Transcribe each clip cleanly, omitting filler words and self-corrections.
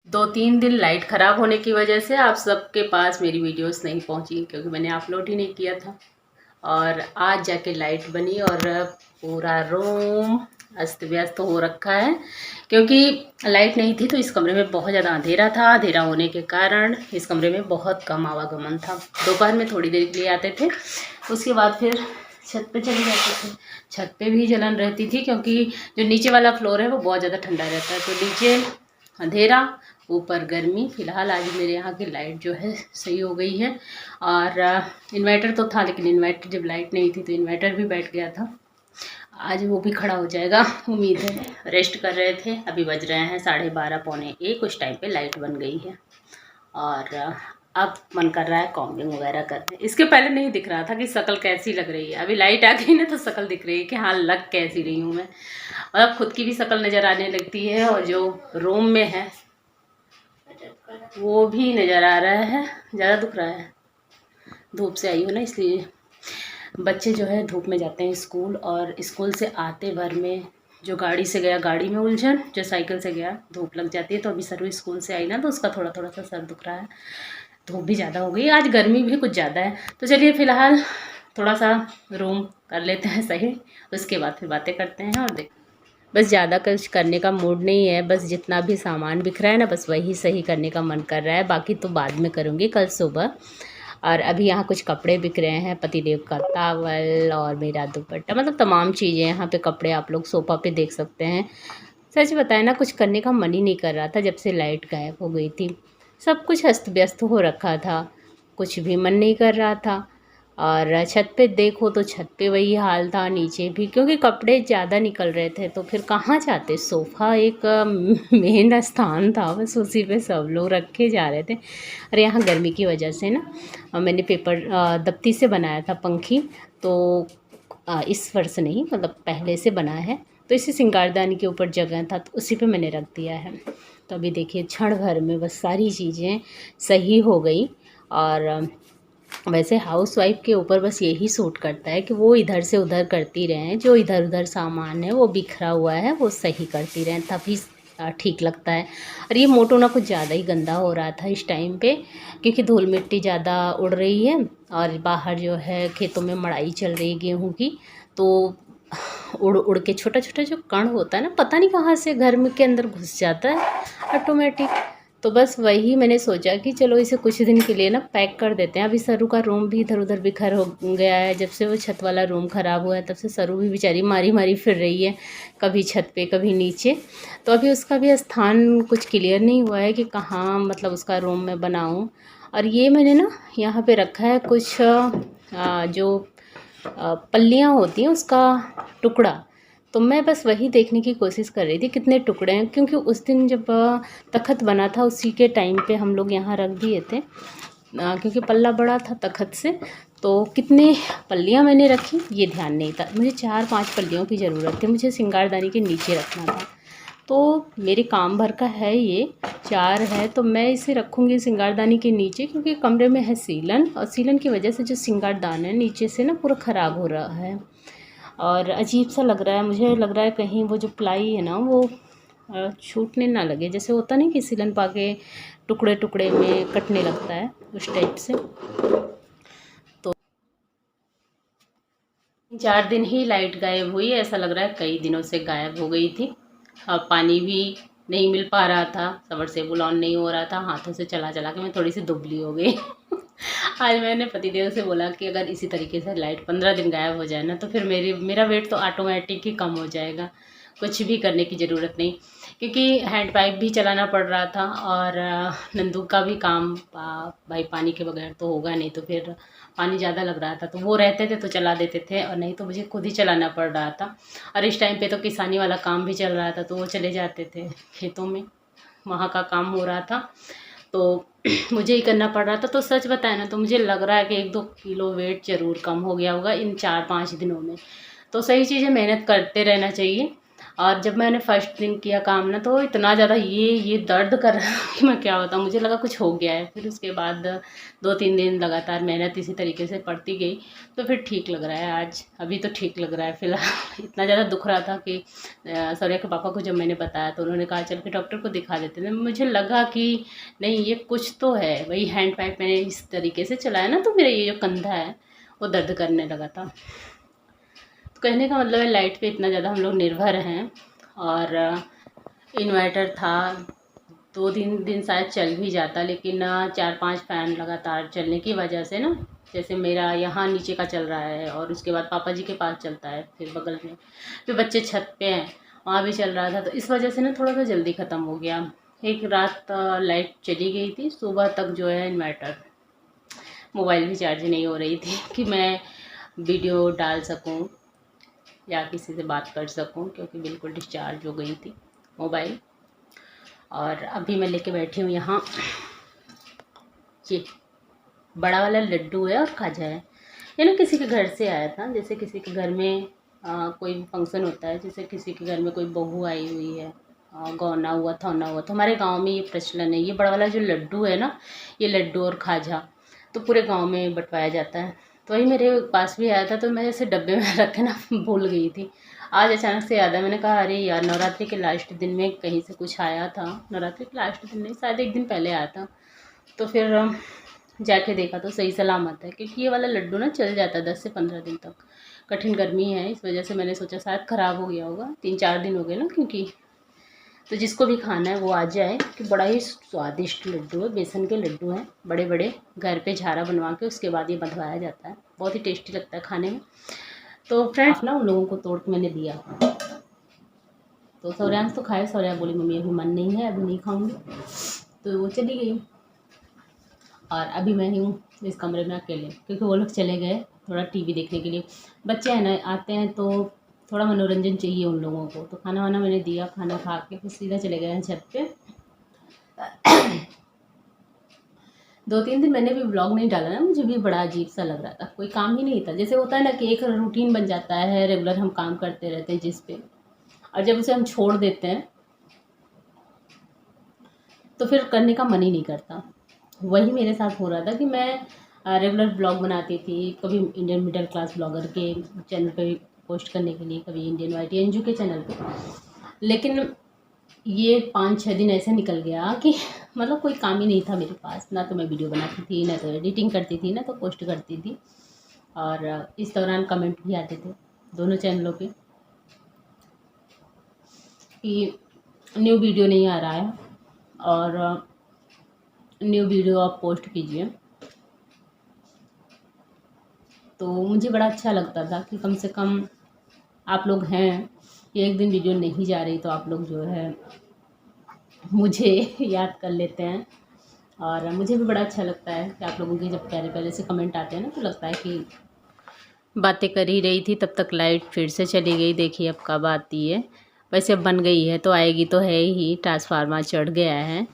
2-3 दिन लाइट ख़राब होने की वजह से आप सबके पास मेरी वीडियोस नहीं पहुंची, क्योंकि मैंने अपलोड ही नहीं किया था। और आज जाके लाइट बनी और पूरा रूम अस्त व्यस्त हो रखा है, क्योंकि लाइट नहीं थी तो इस कमरे में बहुत ज़्यादा अंधेरा था। अंधेरा होने के कारण इस कमरे में बहुत कम आवागमन था। दोपहर में थोड़ी देर के लिए आते थे, उसके बाद फिर छत पे चले जाते थे। छत पे भी जलन रहती थी, क्योंकि जो नीचे वाला फ्लोर है वो बहुत ज़्यादा ठंडा रहता है, तो नीचे अंधेरा ऊपर गर्मी। फ़िलहाल आज मेरे यहाँ की लाइट जो है सही हो गई है। और इन्वर्टर तो था, लेकिन इन्वर्टर जब लाइट नहीं थी तो इन्वर्टर भी बैठ गया था। आज वो भी खड़ा हो जाएगा, उम्मीद है। रेस्ट कर रहे थे, अभी बज रहे हैं 12:30 पौने 1। उस टाइम पे लाइट बन गई है और अब मन कर रहा है कॉम्बिंग वगैरह करने। इसके पहले नहीं दिख रहा था कि शक्ल कैसी लग रही है। अभी लाइट आ गई ना तो शक्ल दिख रही है कि हाँ लग कैसी रही हूँ मैं। मतलब खुद की भी शक्ल नज़र आने लगती है, और जो रूम में है वो भी नज़र आ रहा है। ज़्यादा दुख रहा है, धूप से आई हो ना इसलिए। बच्चे जो है धूप में जाते हैं स्कूल, और स्कूल से आते भर में जो गाड़ी से गया गाड़ी में उलझन, जो साइकिल से गया धूप लग जाती है। तो अभी सरू स्कूल से आई ना तो उसका थोड़ा थोड़ा सा सर दुख रहा है। धूप भी ज़्यादा हो गई, आज गर्मी भी कुछ ज़्यादा है। तो चलिए फ़िलहाल थोड़ा सा रूम कर लेते हैं सही, उसके बाद फिर बातें करते हैं। और देख, बस ज़्यादा कुछ करने का मूड नहीं है। बस जितना भी सामान बिखरा है ना, बस वही सही करने का मन कर रहा है। बाकी तो बाद में करूँगी, कल सुबह। और अभी यहाँ कुछ कपड़े बिक रहे हैं, पतिदेव का टावल और मेरा दुपट्टा, मतलब तमाम चीज़ें यहाँ पे कपड़े आप लोग सोफ़ा पे देख सकते हैं। सच बताए ना, कुछ करने का मन ही नहीं कर रहा था जब से लाइट गायब हो गई थी। सब कुछ अस्त व्यस्त हो रखा था, कुछ भी मन नहीं कर रहा था। और छत पे देखो तो छत पे वही हाल था, नीचे भी, क्योंकि कपड़े ज़्यादा निकल रहे थे तो फिर कहाँ जाते। सोफ़ा एक मेन स्थान था, बस उसी पे सब लोग रखे जा रहे थे। और यहाँ गर्मी की वजह से ना मैंने पेपर दफ्ती से बनाया था पंखी, तो इस वर्ष नहीं, मतलब पहले से बना है, तो इसी सिंगारदानी के ऊपर जगह था तो उसी पे मैंने रख दिया है। तो अभी देखिए क्षण भर में बस सारी चीज़ें सही हो गई। और वैसे हाउसवाइफ के ऊपर बस यही सूट करता है कि वो इधर से उधर करती रहें, जो इधर उधर सामान है वो बिखरा हुआ है वो सही करती रहें, तभी ठीक लगता है। और ये मोटो ना कुछ ज़्यादा ही गंदा हो रहा था इस टाइम पे, क्योंकि धूल मिट्टी ज़्यादा उड़ रही है और बाहर जो है खेतों में मड़ाई चल रही है गेहूँ की, तो उड़ उड़ के छोटा छोटा जो कण होता है ना, पता नहीं कहाँ से घर में के अंदर घुस जाता है ऑटोमेटिक। तो बस वही मैंने सोचा कि चलो इसे कुछ दिन के लिए ना पैक कर देते हैं। अभी सरू का रूम भी इधर उधर बिखर हो गया है, जब से वो छत वाला रूम ख़राब हुआ है तब से सरू भी बेचारी मारी मारी फिर रही है, कभी छत पे कभी नीचे। तो अभी उसका भी स्थान कुछ क्लियर नहीं हुआ है कि कहाँ मतलब उसका रूम मैं बनाऊँ। और ये मैंने ना यहाँ पे रखा है कुछ जो पल्लियाँ होती हैं उसका टुकड़ा, तो मैं बस वही देखने की कोशिश कर रही थी कितने टुकड़े हैं, क्योंकि उस दिन जब तख़्त बना था उसी के टाइम पे हम लोग यहाँ रख दिए थे, क्योंकि पल्ला बड़ा था तख़्त से। तो कितने पल्लियाँ मैंने रखी ये ध्यान नहीं था, मुझे 4-5 पल्लियों की ज़रूरत थी, मुझे सिंगारदानी के नीचे रखना था। तो मेरे काम भर का है ये 4 है, तो मैं इसे रखूँगी सिंगारदानी के नीचे, क्योंकि कमरे में है सीलन, और सीलन की वजह से जो सिंगारदान है नीचे से ना पूरा ख़राब हो रहा है और अजीब सा लग रहा है। मुझे लग रहा है कहीं वो जो प्लाई है ना वो छूटने ना लगे, जैसे होता नहीं कि सीलन पाके टुकड़े टुकड़े में कटने लगता है, उस टाइप से। तो 4 दिन ही लाइट गायब हुई, ऐसा लग रहा है कई दिनों से गायब हो गई थी। पानी भी नहीं मिल पा रहा था, सबमर्सिबल ऑन नहीं हो रहा था, हाथों से चला चला के मैं थोड़ी सी दुबली हो गई। आज मैंने पतिदेव से बोला कि अगर इसी तरीके से लाइट 15 दिन गायब हो जाए ना तो फिर मेरा वेट तो ऑटोमेटिक ही कम हो जाएगा, कुछ भी करने की ज़रूरत नहीं। क्योंकि हैंड पाइप भी चलाना पड़ रहा था, और नंदू का भी काम भाई पानी के बगैर तो होगा नहीं, तो फिर पानी ज़्यादा लग रहा था तो वो रहते थे तो चला देते थे, और नहीं तो मुझे खुद ही चलाना पड़ रहा था। और इस टाइम पे तो किसानी वाला काम भी चल रहा था तो वो चले जाते थे खेतों में, वहाँ का काम हो रहा था तो मुझे ही करना पड़ रहा था। तो सच बताए ना तो मुझे लग रहा है कि 1-2 किलो वेट ज़रूर कम हो गया होगा इन 4-5 दिनों में। तो सही चीज़ है, मेहनत करते रहना चाहिए। और जब मैंने फर्स्ट दिन किया काम ना, तो इतना ज़्यादा ये दर्द कर रहा है कि मैं क्या बताऊँ, मुझे लगा कुछ हो गया है। फिर उसके बाद 2-3 दिन लगातार मेहनत इसी तरीके से पड़ती गई, तो फिर ठीक लग रहा है आज। अभी तो ठीक लग रहा है फ़िलहाल। इतना ज़्यादा दुख रहा था कि सौर्या के पापा को जब मैंने बताया तो उन्होंने कहा चल के डॉक्टर को दिखा देते हैं। मुझे लगा कि नहीं, ये कुछ तो है। वही हैंड पाइप मैंने इस तरीके से चलाया ना, तो मेरा ये जो कंधा है वो दर्द करने लगा था। तो कहने का मतलब है, लाइट पे इतना ज़्यादा हम लोग निर्भर हैं। और इन्वर्टर था, 2-3 दिन शायद चल भी जाता, लेकिन 4-5 फ़ैन लगातार चलने की वजह से ना, जैसे मेरा यहाँ नीचे का चल रहा है और उसके बाद पापा जी के पास चलता है, फिर बगल में, फिर बच्चे छत पे हैं वहाँ भी चल रहा था, तो इस वजह से ना थोड़ा सा जल्दी ख़त्म हो गया। एक रात लाइट चली गई थी, सुबह तक जो है इन्वर्टर, मोबाइल भी चार्ज नहीं हो रही थी कि मैं वीडियो डाल सकूं या किसी से बात कर सकूं, क्योंकि बिल्कुल डिस्चार्ज हो गई थी मोबाइल। और अभी मैं लेके बैठी हूँ यहाँ, ये बड़ा वाला लड्डू है और खाजा है। ये ना किसी के घर से आया था, जैसे किसी के घर में कोई फंक्शन होता है, जैसे किसी के घर में कोई बहू आई हुई है, गौना हुआ थौना हुआ, तो हमारे गांव में ये प्रचलन है। ये बड़ा वाला जो लड्डू है ना, ये लड्डू और खाजा तो पूरे गांव में बंटवाया जाता है। तो वही मेरे पास भी आया था, तो मैं जैसे डब्बे में रख के ना भूल गई थी। आज अचानक से याद है, मैंने कहा अरे यार, नवरात्रि के लास्ट दिन में कहीं से कुछ आया था। नवरात्रि के लास्ट दिन नहीं, शायद एक दिन पहले आया था। तो फिर जाके देखा तो सही सलामत है, क्योंकि ये वाला लड्डू ना चल जाता है 10 से 15 दिन तक। कठिन गर्मी है, इस वजह से मैंने सोचा शायद ख़राब हो गया होगा, 3-4 दिन हो गए ना, क्योंकि तो जिसको भी खाना है वो आ जाए। कि बड़ा ही स्वादिष्ट लड्डू है, बेसन के लड्डू हैं बड़े बड़े, घर पे झारा बनवा के उसके बाद ये बंधवाया जाता है। बहुत ही टेस्टी लगता है खाने में। तो फ्रेंड्स ना, उन लोगों को तोड़ के मैंने दिया, तो सौर्यांश तो खाए। सौर्या बोली मम्मी अभी मन नहीं है, अभी नहीं खाऊंगी, तो वो चली गई। और अभी मैं हूँ इस कमरे में अकेले, क्योंकि वो लोग चले गए थोड़ा टीवी देखने के लिए। बच्चे हैं ना, आते हैं तो थोड़ा मनोरंजन चाहिए उन लोगों को। तो खाना वाना मैंने दिया, खाना खा के फिर सीधा चले गए हैं छत पे। 2-3 दिन मैंने भी ब्लॉग नहीं डाला ना, मुझे भी बड़ा अजीब सा लग रहा था, कोई काम ही नहीं था। जैसे होता है ना कि एक रूटीन बन जाता है, रेगुलर हम काम करते रहते हैं जिस पे, और जब उसे हम छोड़ देते हैं तो फिर करने का मन ही नहीं करता। वही मेरे साथ हो रहा था कि मैं रेगुलर ब्लॉग बनाती थी, कभी इंडियन मिडिल क्लास ब्लॉगर के चैनल पे पोस्ट करने के लिए, कभी इंडियन YT के चैनल पे। लेकिन ये 5-6 दिन ऐसे निकल गया कि मतलब कोई काम ही नहीं था मेरे पास। ना तो मैं वीडियो बनाती थी, ना तो एडिटिंग करती थी, ना तो पोस्ट करती थी। और इस दौरान कमेंट भी आते थे दोनों चैनलों पे कि न्यू वीडियो नहीं आ रहा है और न्यू वीडियो आप पोस्ट कीजिए। तो मुझे बड़ा अच्छा लगता था कि कम से कम आप लोग हैं, एक दिन वीडियो नहीं जा रही तो आप लोग जो है मुझे याद कर लेते हैं। और मुझे भी बड़ा अच्छा लगता है कि आप लोगों के जब प्यारे प्यारे से कमेंट आते हैं ना, तो लगता है कि बातें कर ही रही थी तब तक लाइट फिर से चली गई। देखिए अब कब आती है। वैसे अब बन गई है तो आएगी तो है ही, ट्रांसफार्मर चढ़ गया है।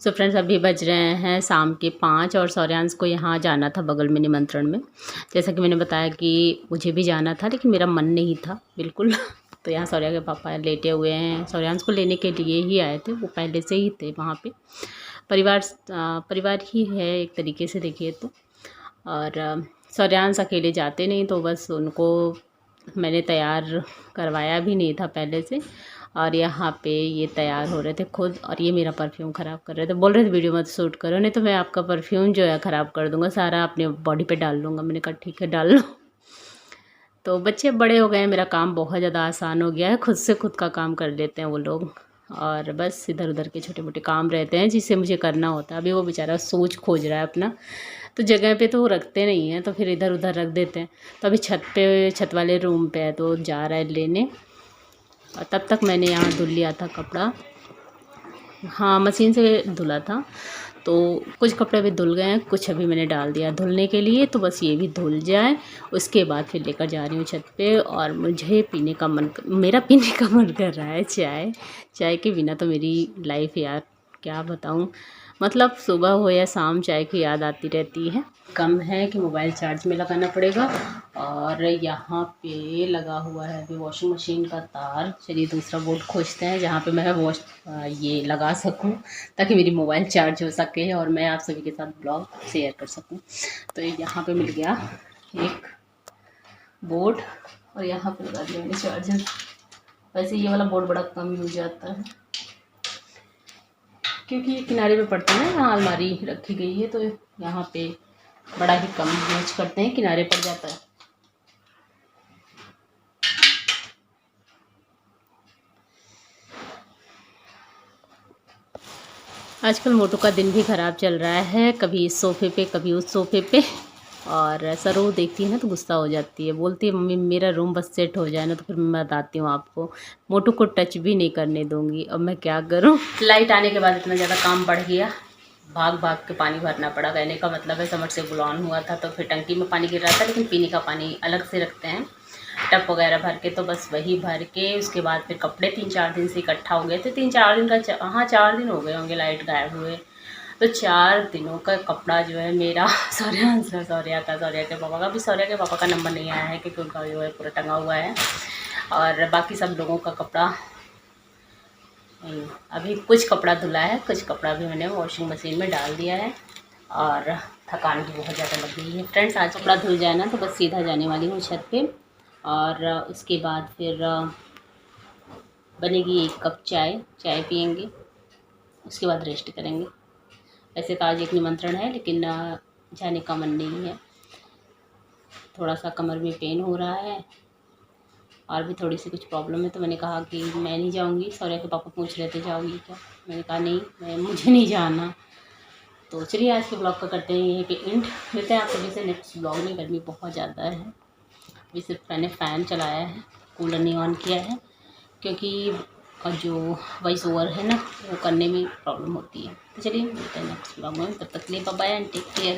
सो फ्रेंड्स, अभी बज रहे हैं शाम के 5 और सौर्यांश को यहाँ जाना था बगल में निमंत्रण में। जैसा कि मैंने बताया कि मुझे भी जाना था, लेकिन मेरा मन नहीं था बिल्कुल। तो यहाँ सौर्या के पापा लेटे हुए हैं, सौर्यांश को लेने के लिए ही आए थे, वो पहले से ही थे वहाँ पे। परिवार ही है एक तरीके से देखिए तो। और सौर्यांश अकेले जाते नहीं, तो बस उनको मैंने तैयार करवाया भी नहीं था पहले से। और यहाँ पे ये तैयार हो रहे थे खुद, और ये मेरा परफ्यूम ख़राब कर रहे थे। बोल रहे थे वीडियो मत शूट करो, नहीं तो मैं आपका परफ्यूम जो है ख़राब कर दूँगा, सारा अपने बॉडी पे डाल लूँगा। मैंने कहा ठीक है डाल लो। तो बच्चे बड़े हो गए हैं, मेरा काम बहुत ज़्यादा आसान हो गया है, खुद से खुद का काम कर लेते हैं वो लोग। और बस इधर उधर के छोटे मोटे काम रहते हैं जिससे मुझे करना होता है। अभी वो बेचारा सोच खोज रहा है अपना, तो जगह पे तो वो रखते नहीं हैं, तो फिर इधर उधर रख देते हैं। तो अभी छत वाले रूम पे है, तो जा रहा है लेने। और तब तक मैंने यहाँ धुल लिया था कपड़ा, हाँ मशीन से धुला था। तो कुछ कपड़े अभी धुल गए हैं, कुछ अभी मैंने डाल दिया धुलने के लिए। तो बस ये भी धुल जाए, उसके बाद फिर लेकर जा रही हूँ छत पे। और मुझे पीने का मन कर रहा है चाय के बिना तो मेरी लाइफ यार क्या बताऊँ, मतलब सुबह हो या शाम चाय की याद आती रहती है। कम है कि मोबाइल चार्ज में लगाना पड़ेगा। और यहाँ पे लगा हुआ है अभी वॉशिंग मशीन का तार। चलिए दूसरा बोर्ड खोजते हैं जहाँ पे मैं ये लगा सकूँ, ताकि मेरी मोबाइल चार्ज हो सके और मैं आप सभी के साथ ब्लॉग शेयर कर सकूँ। तो यहाँ पे मिल गया एक बोर्ड और यहाँ पे लगा दिया मैंने चार्जर। वैसे ये वाला बोर्ड बड़ा कम यूज आता है, क्योंकि ये किनारे पे पड़ता है ना, यहाँ अलमारी रखी गई है तो यहाँ पे बड़ा ही कम यूज करते हैं, किनारे पड़ जाता है। आजकल मोटू का दिन भी ख़राब चल रहा है, कभी इस सोफ़े पे कभी उस सोफ़े पे। और सरो देखती है ना तो गुस्सा हो जाती है, बोलती है मम्मी मेरा रूम बस सेट हो जाए ना तो फिर मैं बताती हूँ आपको, मोटू को टच भी नहीं करने दूँगी। अब मैं क्या करूँ। लाइट आने के बाद इतना ज़्यादा काम बढ़ गया, भाग भाग के पानी भरना पड़ा। कहने का मतलब है समरसेबुल ऑन हुआ था तो फिर टंकी में पानी गिर रहा था, लेकिन पीने का पानी अलग से रखते हैं टब वगैरह भर के, तो बस वही भर के उसके बाद फिर कपड़े 3-4 दिन से इकट्ठा हो गए थे। 3-4 दिन का हाँ 4 दिन हो गए होंगे लाइट गायब हुए। तो 4 दिनों का कपड़ा जो है मेरा सौर्या के पापा का भी, सौर्या के पापा का नंबर नहीं आया है क्योंकि उनका जो है पूरा टंगा हुआ है। और बाकी सब लोगों का कपड़ा अभी कुछ कपड़ा धुला है, कुछ कपड़ा भी मैंने वॉशिंग मशीन में डाल दिया है। और थकान भी बहुत ज़्यादा लग गई है फ्रेंड्स। आज कपड़ा धुल जाए ना तो बस सीधा जाने वाली हूँ छत पे, और उसके बाद फिर बनेगी 1 कप चाय पियेंगे, उसके बाद रेस्ट करेंगे। वैसे तो आज एक निमंत्रण है लेकिन जाने का मन नहीं है, थोड़ा सा कमर में पेन हो रहा है और भी थोड़ी सी कुछ प्रॉब्लम है, तो मैंने कहा कि मैं नहीं जाऊंगी। सौर्या के पापा पूछ रहे थे जाओगी क्या, मैंने कहा नहीं मुझे नहीं जाना। तो चलिए आज के ब्लॉग का करते हैं यहीं पे एंड, मिलते हैं आप सभी से नेक्स्ट ब्लॉग में। गर्मी बहुत ज़्यादा है, अभी सिर्फ मैंने फ़ैन चलाया है, कूलर नहीं ऑन किया है, क्योंकि जो वॉइस ओवर है ना वो करने में प्रॉब्लम होती है। तो चलिए मिलते हैं नेक्स्ट ब्लॉग में, तब तक के लिए bye bye and take care.